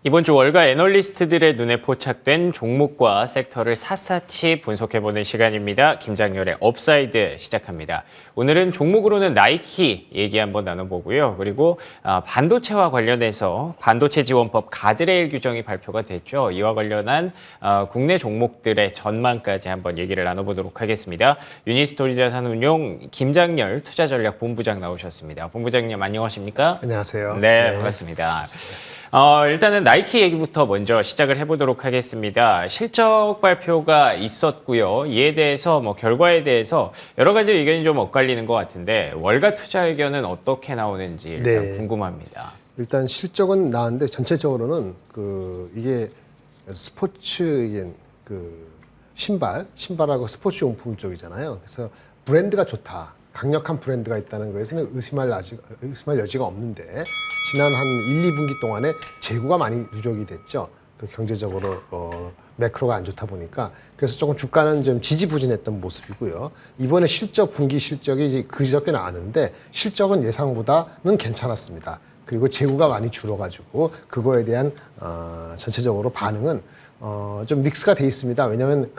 이번 주 월가 애널리스트들의 눈에 포착된 종목과 섹터를 샅샅이 분석해보는 시간입니다. 김장렬의 업사이드 시작합니다. 오늘은 종목으로는 나이키 얘기 한번 나눠보고요. 그리고 반도체와 관련해서 반도체 지원법 가드레일 규정이 발표가 됐죠. 이와 관련한 국내 종목들의 전망까지 한번 얘기를 나눠보도록 하겠습니다. 유니스토리 자산운용 김장렬 투자전략본부장 나오셨습니다. 본부장님 안녕하십니까? 안녕하세요. 네, 반갑습니다. 일단은 나이키 얘기부터 먼저 시작을 해보도록 하겠습니다. 실적 발표가 있었고요. 이에 대해서 결과에 대해서 여러 가지 의견이 좀 엇갈리는 것 같은데 월가 투자 의견은 어떻게 나오는지 일단 궁금합니다. 일단 실적은 나왔는데 전체적으로는 이게 스포츠 신발하고 스포츠 용품 쪽이잖아요. 그래서 브랜드가 좋다. 강력한 브랜드가 있다는 것에는 의심할 여지가 없는데 지난 한 1, 2분기 동안에 재고가 많이 누적이 됐죠. 경제적으로 매크로가 안 좋다 보니까 그래서 조금 주가는 좀 지지부진했던 모습이고요. 이번에 분기 실적이 그저께 나왔는데 실적은 예상보다는 괜찮았습니다. 그리고 재고가 많이 줄어가지고 그거에 대한 전체적으로 반응은 좀 믹스가 돼 있습니다. 왜냐하면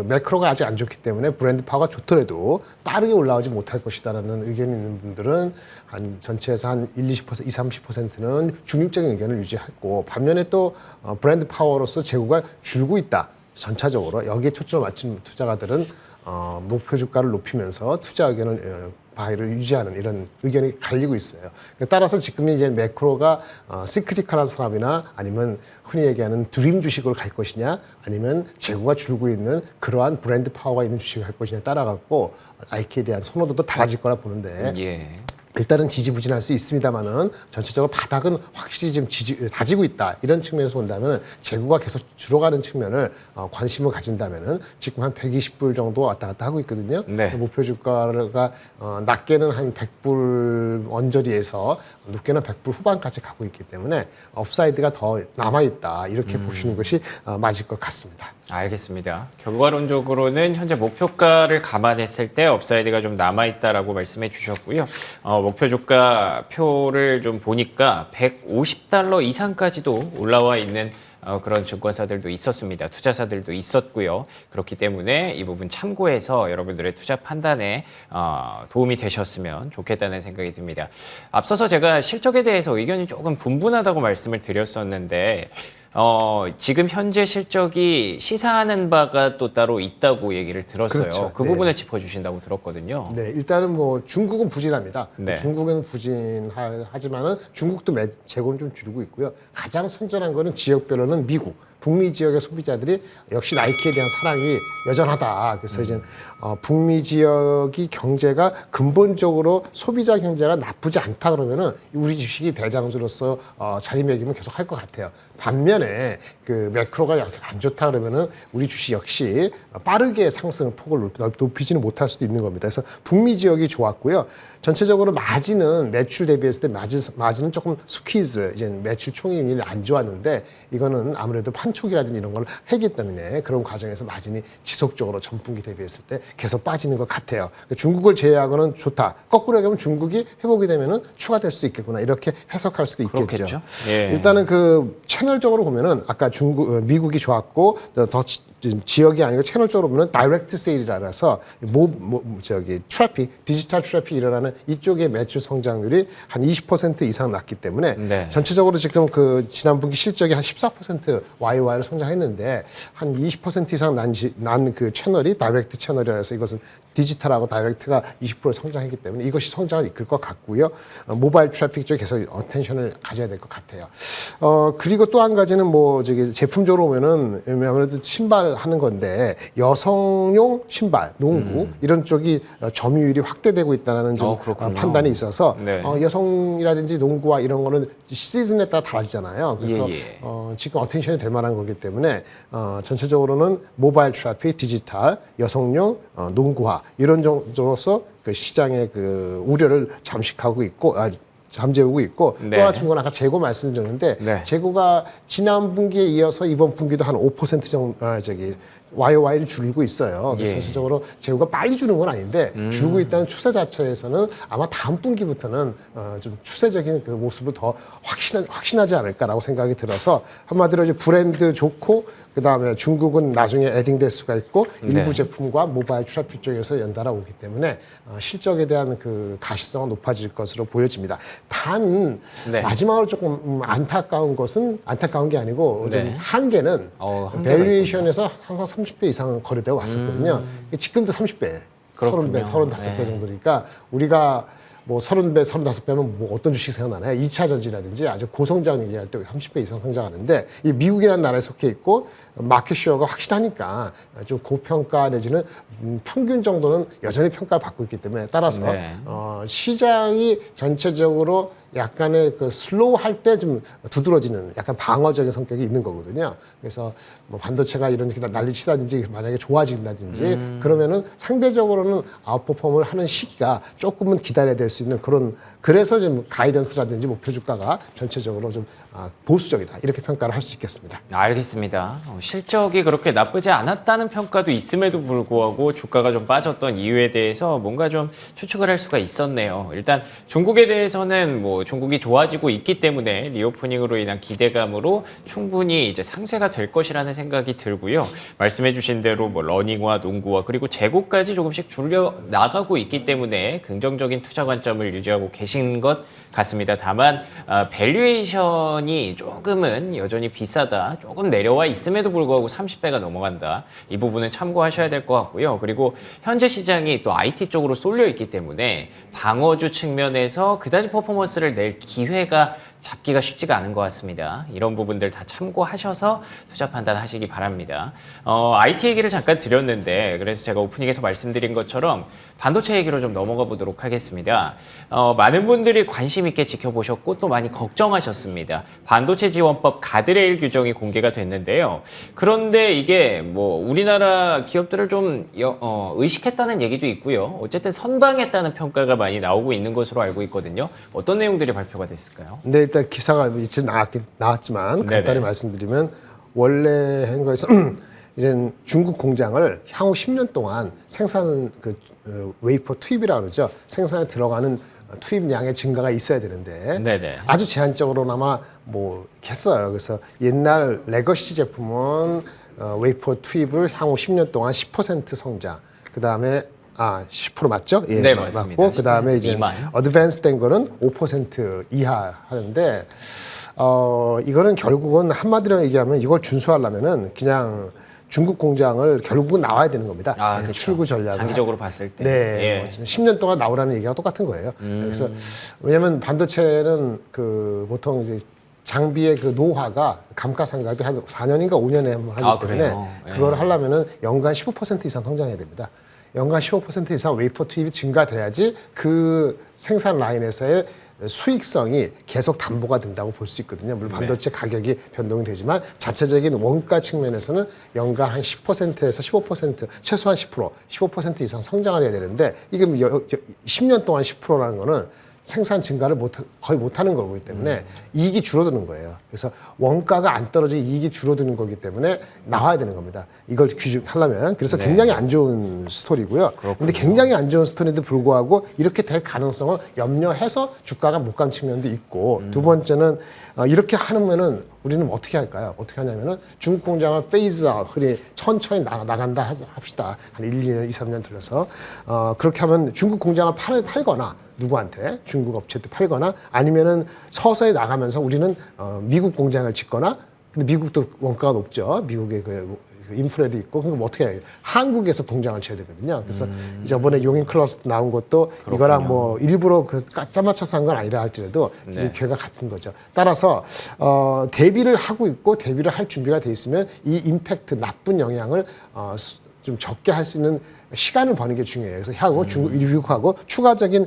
매크로가 아직 안 좋기 때문에 브랜드 파워가 좋더라도 빠르게 올라오지 못할 것이다라는 의견이 있는 분들은 전체에서 한 20, 30%는 중립적인 의견을 유지했고 반면에 또 브랜드 파워로서 재고가 줄고 있다. 전체적으로 여기에 초점을 맞춘 투자가들은 목표 주가를 높이면서 투자 의견을 바이를 유지하는 이런 의견이 갈리고 있어요. 따라서 지금 이제 매크로가 시크리컬한 산업이나 아니면 흔히 얘기하는 드림 주식으로 갈 것이냐 아니면 재고가 줄고 있는 그러한 브랜드 파워가 있는 주식을 갈 것이냐에 따라 갖고 나이키에 대한 선호도도 달라질 거라 보는데 일단은 지지부진할 수 있습니다만은 전체적으로 바닥은 확실히 지금 다지고 있다 이런 측면에서 본다면은 재고가 계속 줄어가는 측면을 관심을 가진다면은 지금 한 120불 정도 왔다 갔다 하고 있거든요. 네. 목표 주가가 낮게는 한 100불 언저리에서 높게는 100불 후반까지 가고 있기 때문에 업사이드가 더 남아 있다 이렇게 보시는 것이 맞을 것 같습니다. 알겠습니다. 결과론적으로는 현재 목표가를 감안했을 때 업사이드가 좀 남아있다라고 말씀해 주셨고요. 목표 주가 표를 좀 보니까 150달러 이상까지도 올라와 있는 그런 증권사들도 있었습니다. 투자사들도 있었고요. 그렇기 때문에 이 부분 참고해서 여러분들의 투자 판단에 도움이 되셨으면 좋겠다는 생각이 듭니다. 앞서서 제가 실적에 대해서 의견이 조금 분분하다고 말씀을 드렸었는데 지금 현재 실적이 시사하는 바가 또 따로 있다고 얘기를 들었어요. 그렇죠. 그 부분을 짚어주신다고 들었거든요. 네, 일단은 중국은 부진합니다. 네. 중국은 부진하지만은 중국도 재고는 좀 줄고 있고요. 가장 선전한 거는 지역별로는 미국. 북미 지역의 소비자들이 역시 나이키에 대한 사랑이 여전하다. 그래서 이제 북미 지역이 경제가 근본적으로 소비자 경제가 나쁘지 않다 그러면은 우리 주식이 대장주로서 자리매김을 계속 할 것 같아요. 반면에 매크로가 안 좋다 그러면은 우리 주식 역시 빠르게 상승 폭을 높이지는 못할 수도 있는 겁니다. 그래서 북미 지역이 좋았고요. 전체적으로 마진은 매출 대비했을 때 마진은 조금 스퀴즈, 이제 매출 총이익률이 안 좋았는데 이거는 아무래도 판촉이라든지 이런 걸 했기 때문에 그런 과정에서 마진이 지속적으로 전분기 대비했을 때 계속 빠지는 것 같아요. 중국을 제외하고는 좋다. 거꾸로 얘기하면 중국이 회복이 되면은 추가될 수도 있겠구나. 이렇게 해석할 수도 있겠죠. 그렇겠죠. 예. 일단은 채널적으로 보면은 아까 미국이 좋았고 더 지역이 아니고 채널적으로 보면 다이렉트 세일이라서 디지털 트래픽 일어나는 이쪽의 매출 성장률이 한 20% 이상 났기 때문에 전체적으로 지금 지난 분기 실적이 한 14% YY로 성장했는데 한 20% 이상 난 그 채널이 다이렉트 채널이라서 이것은 디지털하고 다이렉트가 20% 성장했기 때문에 이것이 성장을 이끌 것 같고요. 모바일 트래픽 쪽에 계속 어텐션을 가져야 될 것 같아요. 그리고 또 한 가지는 제품적으로 보면은 아무래도 신발 하는 건데 여성용 신발, 농구 이런 쪽이 점유율이 확대되고 있다는 좀 판단이 있어서 여성이라든지 농구와 이런 거는 시즌에 따라 달라지잖아요. 그래서 지금 어텐션이 될 만한 거기 때문에 전체적으로는 모바일 트래픽, 디지털, 여성용, 농구화 이런 정도로서 시장의 우려를 잠식하고 있고 잠재우고 있고 또 하나 중요한 건 아까 재고 말씀드렸는데 재고가 지난 분기에 이어서 이번 분기도 한 5% 정도 YOY를 줄이고 있어요. 그래서 예. 전체적으로 재고가 빨리 주는 건 아닌데 줄고 있다는 추세 자체에서는 아마 다음 분기부터는 좀 추세적인 그 모습을 더 확신하지 않을까라고 생각이 들어서 한마디로 이제 브랜드 좋고 그다음에 중국은 나중에 에딩될 수가 있고 일부 제품과 모바일 트래픽 쪽에서 연달아 오기 때문에 실적에 대한 그 가시성은 높아질 것으로 보여집니다. 단 네. 마지막으로 조금 안타까운 것은 안타까운 게 아니고 좀 네. 한계는 한계가 밸류에이션에서 항상 30배 이상 거래되어 왔었거든요. 지금도 30배, 그렇군요. 30배, 35배 정도니까 우리가 뭐 30배, 35배면 뭐 어떤 주식 생각나나요? 2차 전지라든지 아주 고성장 얘기할 때 30배 이상 성장하는데 이 미국이라는 나라에 속해 있고 마켓쉐어가 확실하니까 좀 고평가 내지는 평균 정도는 여전히 평가를 받고 있기 때문에 따라서 시장이 전체적으로 약간의 그 슬로우할 때 좀 두드러지는 약간 방어적인 성격이 있는 거거든요. 그래서 뭐 반도체가 이렇게 난리치다든지 만약에 좋아진다든지 그러면은 상대적으로는 아웃퍼폼을 하는 시기가 조금은 기다려야 될 수 있는 그래서 좀 가이던스라든지 목표 주가가 전체적으로 좀 보수적이다 이렇게 평가를 할 수 있겠습니다. 알겠습니다. 실적이 그렇게 나쁘지 않았다는 평가도 있음에도 불구하고 주가가 좀 빠졌던 이유에 대해서 뭔가 좀 추측을 할 수가 있었네요. 일단 중국에 대해서는 뭐 중국이 좋아지고 있기 때문에 리오프닝으로 인한 기대감으로 충분히 이제 상쇄가 될 것이라는 생각이 들고요. 말씀해주신 대로 뭐 러닝화, 농구화 그리고 재고까지 조금씩 줄여 나가고 있기 때문에 긍정적인 투자 관점을 유지하고 계신 것 같습니다. 다만 밸류에이션이 조금은 여전히 비싸다, 조금 내려와 있음에도 불구하고 30배가 넘어간다. 이 부분은 참고하셔야 될 것 같고요. 그리고 현재 시장이 또 IT 쪽으로 쏠려 있기 때문에 방어주 측면에서 그다지 퍼포먼스를 낼 기회가 잡기가 쉽지가 않은 것 같습니다. 이런 부분들 다 참고하셔서 투자 판단하시기 바랍니다. IT 얘기를 잠깐 드렸는데 그래서 제가 오프닝에서 말씀드린 것처럼 반도체 얘기로 좀 넘어가 보도록 하겠습니다. 많은 분들이 관심 있게 지켜보셨고 또 많이 걱정하셨습니다. 반도체 지원법 가드레일 규정이 공개가 됐는데요. 그런데 이게 뭐 우리나라 기업들을 좀 의식했다는 얘기도 있고요. 어쨌든 선방했다는 평가가 많이 나오고 있는 것으로 알고 있거든요. 어떤 내용들이 발표가 됐을까요? 네, 일단 기사가 이제 나왔지만 간단히 네네. 말씀드리면 원래 한 거에서 이제 중국 공장을 향후 10년 동안 생산 웨이퍼 투입이라고 그러죠. 생산에 들어가는 투입량의 증가가 있어야 되는데 네네. 아주 제한적으로나마 뭐 했어요. 그래서 옛날 레거시 제품은 웨이퍼 투입을 향후 10년 동안 10% 성장. 그다음에 10% 맞죠? 예, 네, 맞습니다. 맞고 그다음에 이제 미만. 어드밴스 된 거는 5% 이하 하는데 이거는 결국은 한마디로 얘기하면 이걸 준수하려면은 그냥 중국 공장을 결국은 나와야 되는 겁니다. 그렇죠. 출구 전략을 장기적으로 봤을 때. 네, 예. 뭐 10년 동안 나오라는 얘기가 똑같은 거예요. 그래서 왜냐하면 반도체는 보통 이제 장비의 그 노화가 감가상각이 한 4년인가 5년에 한 번 하기 때문에 그래요? 그걸 하려면은 연간 15% 이상 성장해야 됩니다. 연간 15% 이상 웨이퍼 투입이 증가돼야지 그 생산 라인에서의 수익성이 계속 담보가 된다고 볼 수 있거든요. 물론 반도체 가격이 변동이 되지만 자체적인 원가 측면에서는 연간 한 10%에서 15% 최소한 10% 15% 이상 성장을 해야 되는데 이게 10년 동안 10%라는 거는 생산 증가를 거의 못하는 거기 때문에 이익이 줄어드는 거예요. 그래서 원가가 안 떨어지고 이익이 줄어드는 거기 때문에 나와야 되는 겁니다. 이걸 규정하려면. 그래서 굉장히 안 좋은 스토리고요. 그런데 굉장히 안 좋은 스토리인데 불구하고 이렇게 될 가능성을 염려해서 주가가 못 간 측면도 있고 두 번째는 이렇게 하면은 우리는 어떻게 할까요? 어떻게 하냐면은 중국 공장을 페이즈 아웃, 천천히 나간다 합시다. 한 1, 2년, 2, 3년 들려서. 그렇게 하면 중국 공장을 팔거나 누구한테 중국 업체한테 팔거나 아니면은 서서히 나가면서 우리는 미국 공장을 짓거나 근데 미국도 원가가 높죠. 미국의 그 인프레도 있고 그럼 어떻게 해야 돼요? 한국에서 공장을 쳐야 되거든요. 그래서 저번에 용인 클러스터 나온 것도 이거랑 뭐 일부러 짜맞춰서 한 건 아니라 할지라도 이게 괴가 같은 거죠. 따라서 대비를 하고 있고 대비를 할 준비가 돼 있으면 이 임팩트 나쁜 영향을 좀 적게 할 수 있는 시간을 버는 게 중요해요. 그래서 향후 미국하고 추가적인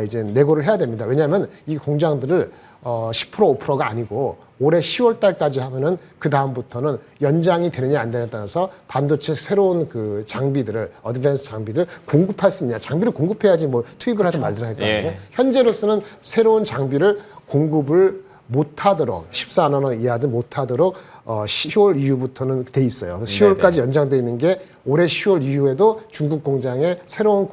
이제 내고를 해야 됩니다. 왜냐하면 이 공장들을 10% 5%가 아니고 올해 10월 달까지 하면은 그 다음부터는 연장이 되느냐 안 되느냐에 따라서 반도체 새로운 그 장비들을 어드밴스 장비를 공급할 수 있느냐 장비를 공급해야지 뭐 투입을 하든 말든 할 거 아니에요. 현재로서는 새로운 장비를 공급을 못하도록 14나노 이하든 못하도록 10월 이후부터는 돼 있어요. 10월까지 연장돼 있는 게 올해 10월 이후에도 중국 공장에 새로운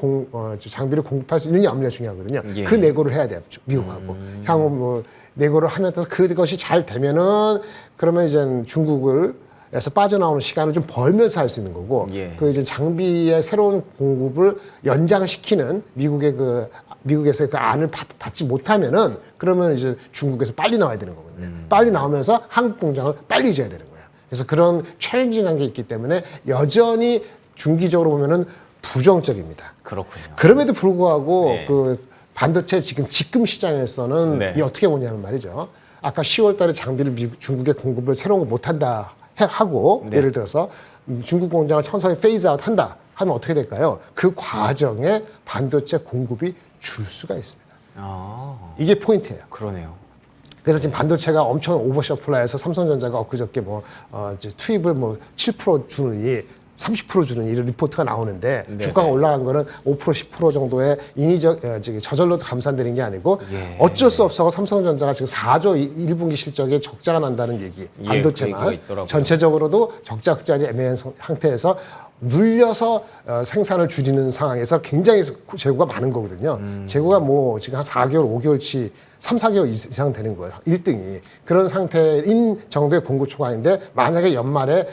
장비를 공급할 수 있는 염려 중요하거든요. 예. 그 내고를 해야 돼요. 미국하고 향후 뭐 내고를 하면서 그것이 잘 되면은 그러면 이제 중국에서 빠져나오는 시간을 좀 벌면서 할 수 있는 거고 예. 그 이제 장비의 새로운 공급을 연장시키는 미국에서 그 안을 받지 못하면은 그러면 이제 중국에서 빨리 나와야 되는 거거든요. 빨리 나오면서 한국 공장을 빨리 줘야 되는 거예요. 그래서 그런 챌린징한 게 있기 때문에 여전히 중기적으로 보면은 부정적입니다. 그렇군요. 그럼에도 불구하고 네. 그 반도체 지금 시장에서는 네. 이 어떻게 보냐면 말이죠. 아까 10월 달에 장비를 중국에 공급을 새로운 거 못 한다 하고 네. 예를 들어서 중국 공장을 천천히 페이즈 아웃 한다 하면 어떻게 될까요? 그 과정에 반도체 공급이 줄 수가 있습니다. 아, 이게 포인트예요. 그러네요. 그래서 지금 반도체가 엄청 오버서플라이해서 삼성전자가 엊그저께 이제 투입을 7% 주느니 30% 주는 이런 리포트가 나오는데 네네. 주가가 올라간 거는 5% 10% 정도의 인위적 저절로 감산되는 게 아니고 예. 어쩔 수 없어 삼성전자가 지금 4조 1분기 실적에 적자가 난다는 얘기. 예, 반도체만 그 얘기가 있더라고요. 전체적으로도 적자 흑자리 애매한 상태에서 눌려서 생산을 줄이는 상황에서 굉장히 재고가 많은 거거든요. 재고가 지금 한 4개월, 5개월치 3, 4개월 이상 되는 거예요. 1등이. 그런 상태인 정도의 공급 초과인데 만약에 연말에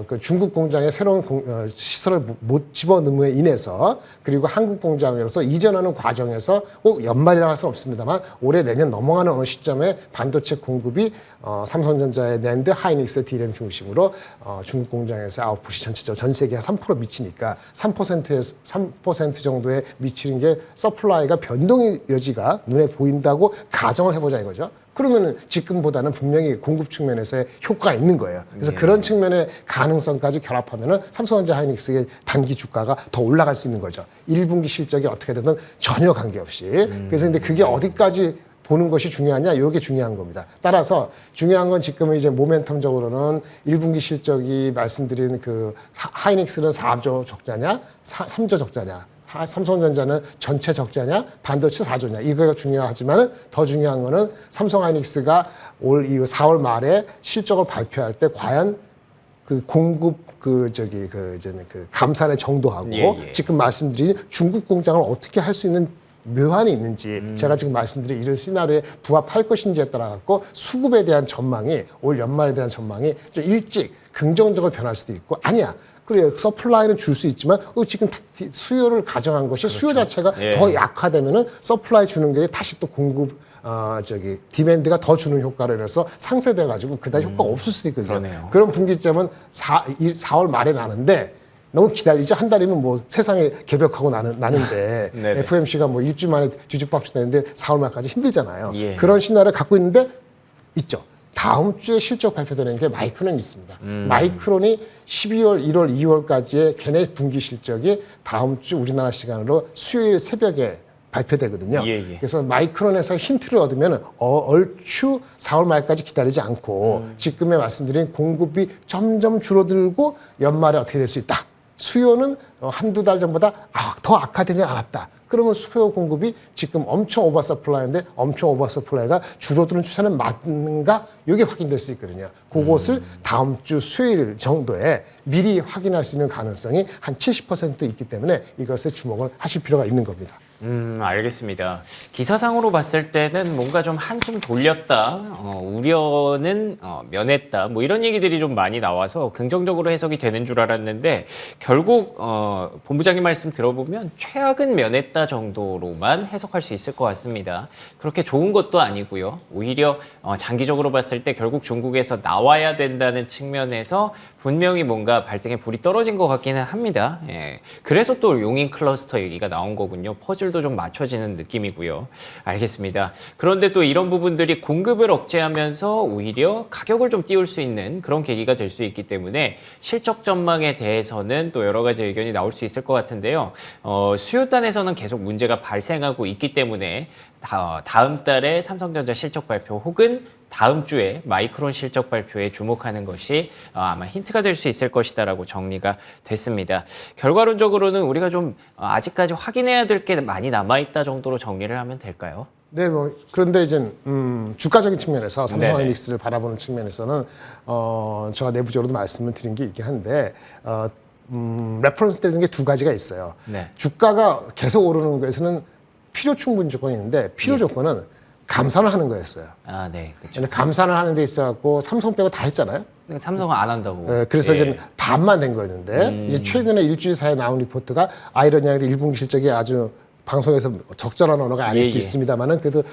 그 중국 공장에 새로운 시설을 못 집어넣음에 인해서 그리고 한국 공장으로서 이전하는 과정에서 꼭 연말이라고 할 수는 없습니다만 올해 내년 넘어가는 어느 시점에 반도체 공급이 삼성전자의 낸드, 하이닉스, 디램 중심으로 중국 공장에서 아웃풋이 전체적으로 전 세계 한 3% 미치니까 3% 정도에 미치는 게 서플라이가 변동의 여지가 눈에 보인다고 가정을 해보자 이거죠. 그러면은 지금보다는 분명히 공급 측면에서의 효과가 있는 거예요. 그래서 그런 측면의 가능성까지 결합하면은 삼성전자 하이닉스의 단기 주가가 더 올라갈 수 있는 거죠. 1분기 실적이 어떻게 되든 전혀 관계없이. 그래서 근데 그게 어디까지 보는 것이 중요하냐? 이게 중요한 겁니다. 따라서 중요한 건 지금 이제 모멘텀적으로는 1분기 실적이 말씀드린 그 하이닉스는 4조 적자냐, 3조 적자냐, 삼성전자는 전체 적자냐, 반도체 4조냐 이거가 중요하지만은 더 중요한 거는 삼성 하이닉스가 올 이후 4월 말에 실적을 발표할 때 과연 그 공급 그 감산의 정도하고 예. 지금 말씀드린 중국 공장을 어떻게 할 수 있는 묘안이 있는지 제가 지금 말씀드린 이런 시나리오에 부합할 것인지에 따라 갖고 수급에 대한 전망이 올 연말에 대한 전망이 좀 일찍 긍정적으로 변할 수도 있고 아니야. 그래 서플라이는 줄 수 있지만 지금 수요를 가정한 것이 수요 자체가 예. 더 약화되면은 서플라이 주는 게 다시 또 공급 디맨드가 더 주는 효과를 해서 상쇄돼 가지고 그다지 효과가 없을 수도 있거든요. 그러네요. 그런 분기점은 4월 말에 나는데 너무 기다리죠. 한 달이면 세상에 개벽하고 나는데 네네. FOMC가 일주일 만에 뒤죽박죽 되는데 4월 말까지 힘들잖아요. 예. 그런 시나리오를 갖고 있는데 있죠. 다음 주에 실적 발표되는 게 마이크론이 있습니다. 마이크론이 12월, 1월, 2월까지의 걔네 분기 실적이 다음 주 우리나라 시간으로 수요일 새벽에 발표되거든요. 예. 그래서 마이크론에서 힌트를 얻으면 얼추 4월 말까지 기다리지 않고 지금에 말씀드린 공급이 점점 줄어들고 연말에 어떻게 될 수 있다. 수요는 한두 달 전보다 더 악화되지 않았다. 그러면 수요 공급이 지금 엄청 오버서플라이인데 엄청 오버서플라이가 줄어드는 추세는 맞는가? 이게 확인될 수 있거든요. 그것을 다음 주 수요일 정도에 미리 확인할 수 있는 가능성이 한 70% 있기 때문에 이것에 주목을 하실 필요가 있는 겁니다. 알겠습니다. 기사상으로 봤을 때는 뭔가 좀 한숨 돌렸다, 우려는 면했다, 이런 얘기들이 좀 많이 나와서 긍정적으로 해석이 되는 줄 알았는데 결국 본부장님 말씀 들어보면 최악은 면했다 정도로만 해석할 수 있을 것 같습니다. 그렇게 좋은 것도 아니고요. 오히려 장기적으로 봤을 때 결국 중국에서 나와야 된다는 측면에서 분명히 뭔가 발등에 불이 떨어진 것 같기는 합니다. 예. 그래서 또 용인 클러스터 얘기가 나온 거군요. 퍼즐도 좀 맞춰지는 느낌이고요. 알겠습니다. 그런데 또 이런 부분들이 공급을 억제하면서 오히려 가격을 좀 띄울 수 있는 그런 계기가 될 수 있기 때문에 실적 전망에 대해서는 또 여러 가지 의견이 나올 수 있을 것 같은데요. 수요단에서는 계속 문제가 발생하고 있기 때문에 다음 달에 삼성전자 실적 발표 혹은 다음 주에 마이크론 실적 발표에 주목하는 것이 아마 힌트가 될 수 있을 것이다라고 정리가 됐습니다. 결과론적으로는 우리가 좀 아직까지 확인해야 될 게 많이 남아있다 정도로 정리를 하면 될까요? 네, 뭐 그런데 이제 주가적인 측면에서 네네. 삼성하이닉스를 바라보는 측면에서는 제가 내부적으로도 말씀을 드린 게 있긴 한데 레퍼런스 되는 게 두 가지가 있어요. 네. 주가가 계속 오르는 것에서는 필요 충분 조건이 있는데 필요 조건은 감산을 하는 거였어요. 아, 네. 그렇죠. 왜냐면 감산을 하는 데 있어갖고 삼성 빼고 다 했잖아요. 근데 삼성은 안 한다고. 그래서 예. 이제 반만 된 거였는데 이제 최근에 일주일 사이에 나온 리포트가 아이러니하게 1분기 실적이 아주 방송에서 적절한 언어가 아닐 예, 수 예. 있습니다만은 그래도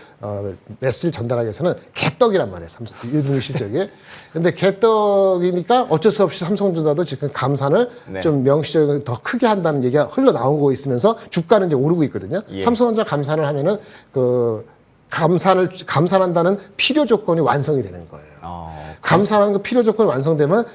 메시지를 전달하기 위해서는 개떡이란 말이에요. 1분기 실적이. 근데 개떡이니까 어쩔 수 없이 삼성전자도 지금 감산을 네. 좀 명시적으로 더 크게 한다는 얘기가 흘러나오고 있으면서 주가는 이제 오르고 있거든요. 예. 삼성전자 감산을 하면은 감산한다는 필요 조건이 완성이 되는 거예요. 감산하는 그 필요 조건이 완성되면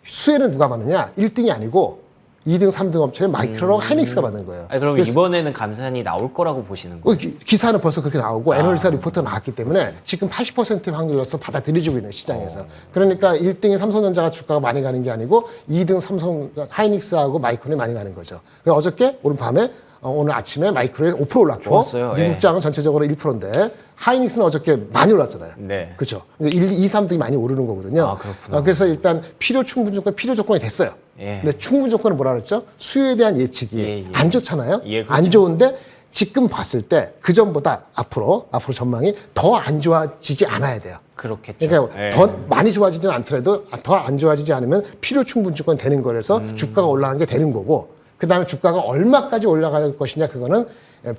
수혜는 누가 받느냐? 1등이 아니고 2등, 3등 업체는 마이크로랑 하이닉스가 받는 거예요. 아니, 그럼 그래서 이번에는 감산이 나올 거라고 보시는 거예요? 기사는 벌써 그렇게 나오고 애널리스트 리포트가 나왔기 때문에 지금 80%의 확률로서 받아들여지고 있는 시장에서. 그러니까 1등이 삼성전자가 주가가 많이 가는 게 아니고 2등 삼성 하이닉스하고 마이크론이 많이 가는 거죠. 그래서 어저께 오늘 밤에 오늘 아침에 마이크론이 5% 올랐고 좋았어요. 미국장은 전체적으로 1%인데 하이닉스는 어저께 많이 올랐잖아요. 네. 그렇죠. 그러니까 1, 2, 3등이 많이 오르는 거거든요. 아, 그렇구나. 그래서 일단 필요 충분 조건, 필요 조건이 됐어요. 예. 근데 충분 조건은 뭐라 그랬죠? 수요에 대한 예측이 예, 예. 안 좋잖아요. 예, 그렇죠. 안 좋은데 지금 봤을 때 그 전보다 앞으로 전망이 더 안 좋아지지 않아야 돼요. 그렇겠죠. 그러니까 예. 더 많이 좋아지지는 않더라도 더 안 좋아지지 않으면 필요 충분 조건 되는 거라서 주가가 올라가는 게 되는 거고 그다음에 주가가 얼마까지 올라갈 것이냐 그거는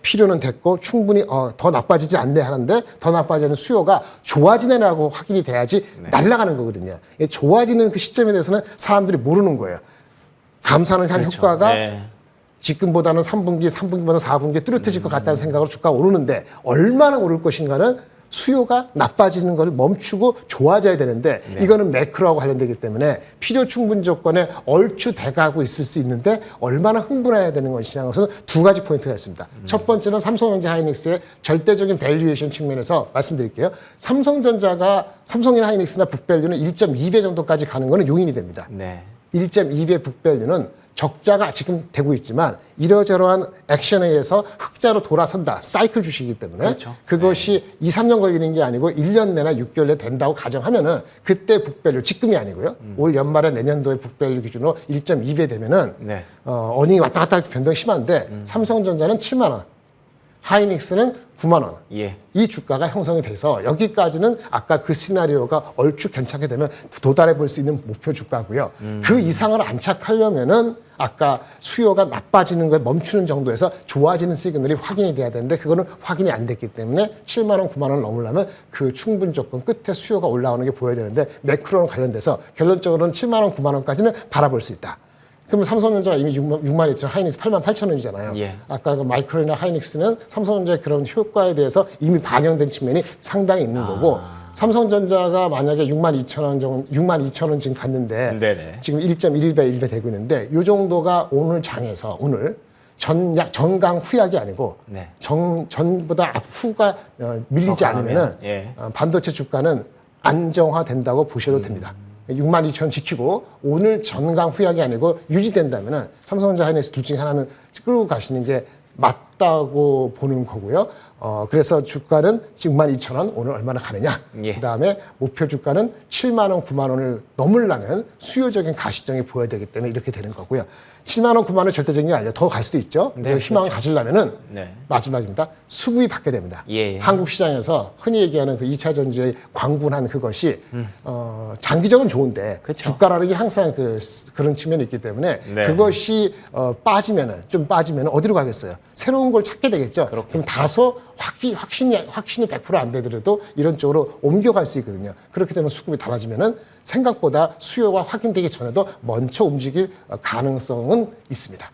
필요는 됐고 충분히 더 나빠지지 않네 하는데 더 나빠지는 수요가 좋아지네라고 확인이 돼야지 날아가는 거거든요. 좋아지는 그 시점에 대해서는 사람들이 모르는 거예요. 감산을 한 그렇죠. 효과가 네. 지금보다는 3분기보다는 4분기에 뚜렷해질 것 같다는 생각으로 주가가 오르는데 얼마나 오를 것인가는 수요가 나빠지는 것을 멈추고 좋아져야 되는데 이거는 매크로하고 관련되기 때문에 필요 충분 조건에 얼추 돼가고 있을 수 있는데 얼마나 흥분해야 되는 것이냐 것은 두 가지 포인트가 있습니다. 첫 번째는 삼성전자 하이닉스의 절대적인 밸류에이션 측면에서 말씀드릴게요. 삼성이나 하이닉스나 북밸류는 1.2배 정도까지 가는 것은 용인이 됩니다. 네. 1.2배 북밸류는 적자가 지금 되고 있지만 이러저러한 액션에 의해서 흑자로 돌아선다. 사이클 주식이기 때문에 그렇죠. 그것이 2, 3년 걸리는 게 아니고 1년 내나 6개월 내 된다고 가정하면은 그때 북밸류 지금이 아니고요. 올 연말에 내년도에 북밸류 기준으로 1.2배 되면은 네. 어닝이 왔다 갔다 변동이 심한데 삼성전자는 7만 원, 하이닉스는 9만 원. 예. 이 주가가 형성이 돼서 여기까지는 아까 그 시나리오가 얼추 괜찮게 되면 도달해 볼 수 있는 목표 주가고요. 그 이상을 안착하려면은 아까 수요가 나빠지는 거에 멈추는 정도에서 좋아지는 시그널이 확인이 돼야 되는데 그거는 확인이 안 됐기 때문에 7만 원, 9만 원을 넘으려면 그 충분 조건 끝에 수요가 올라오는 게 보여야 되는데 매크로랑 관련돼서 결론적으로는 7만 원, 9만 원까지는 바라볼 수 있다. 그러면 삼성전자가 이미 6만 2천, 하이닉스 8만 8천 원이잖아요. 예. 아까 그 마이크론이나 하이닉스는 삼성전자의 그런 효과에 대해서 이미 반영된 측면이 상당히 있는 거고 삼성전자가 만약에 6만 2천 원 정도, 6만 2천 원 지금 갔는데 네네. 지금 1.1배, 1배 되고 있는데 이 정도가 오늘 장에서 오늘 전강 후약이 아니고 네. 전보다 후가 밀리지 더 강하면, 않으면은 예. 반도체 주가는 안정화된다고 보셔도 됩니다. 6만 2천 원 지키고 오늘 전강 후약이 아니고 유지된다면은 삼성전자 하이닉스 둘 중에 하나는 끌고 가시는 게 맞다고 보는 거고요. 그래서 주가는 6만 2천 원 오늘 얼마나 가느냐. 예. 그다음에 목표 주가는 7만 원, 9만 원을 넘으려면 수요적인 가시점이 보여야 되기 때문에 이렇게 되는 거고요. 7만 원, 9만 원 절대적인 게 아니라 더 갈 수도 있죠. 네, 희망을 가지려면은 네. 마지막입니다. 수급이 받게 됩니다. 예, 예. 한국 시장에서 흔히 얘기하는 그 2차 전지의 광분한 그것이 장기적은 좋은데 그쵸. 주가라는 게 항상 그런 측면이 있기 때문에 네. 그것이 빠지면은 어디로 가겠어요? 새로운 걸 찾게 되겠죠. 그렇겠죠. 그럼 다소 확신이 100% 안 되더라도 이런 쪽으로 옮겨갈 수 있거든요. 그렇게 되면 수급이 달라지면은 생각보다 수요가 확인되기 전에도 먼저 움직일 가능성은 있습니다.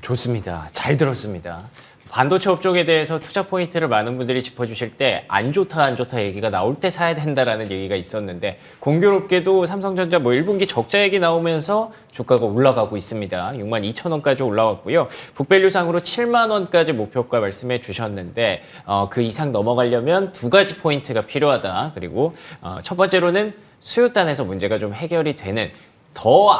좋습니다. 잘 들었습니다. 반도체 업종에 대해서 투자 포인트를 많은 분들이 짚어주실 때 안 좋다 얘기가 나올 때 사야 된다라는 얘기가 있었는데 공교롭게도 삼성전자 1분기 적자 얘기 나오면서 주가가 올라가고 있습니다. 6만 2천 원까지 올라왔고요. 북밸류상으로 7만 원까지 목표가 말씀해 주셨는데 그 이상 넘어가려면 두 가지 포인트가 필요하다. 그리고 첫 번째로는 수요단에서 문제가 좀 해결이 되는 더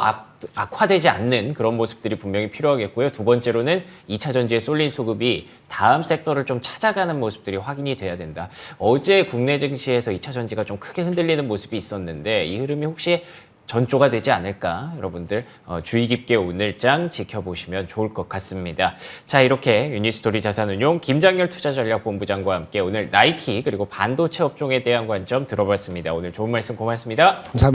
악화되지 않는 그런 모습들이 분명히 필요하겠고요. 두 번째로는 2차 전지에 쏠린 수급이 다음 섹터를 좀 찾아가는 모습들이 확인이 돼야 된다. 어제 국내 증시에서 2차 전지가 좀 크게 흔들리는 모습이 있었는데 이 흐름이 혹시 전조가 되지 않을까? 여러분들 주의 깊게 오늘장 지켜보시면 좋을 것 같습니다. 자, 이렇게 유니스토리 자산운용 김장렬 투자전략본부장과 함께 오늘 나이키 그리고 반도체 업종에 대한 관점 들어봤습니다. 오늘 좋은 말씀 고맙습니다. 감사합니다.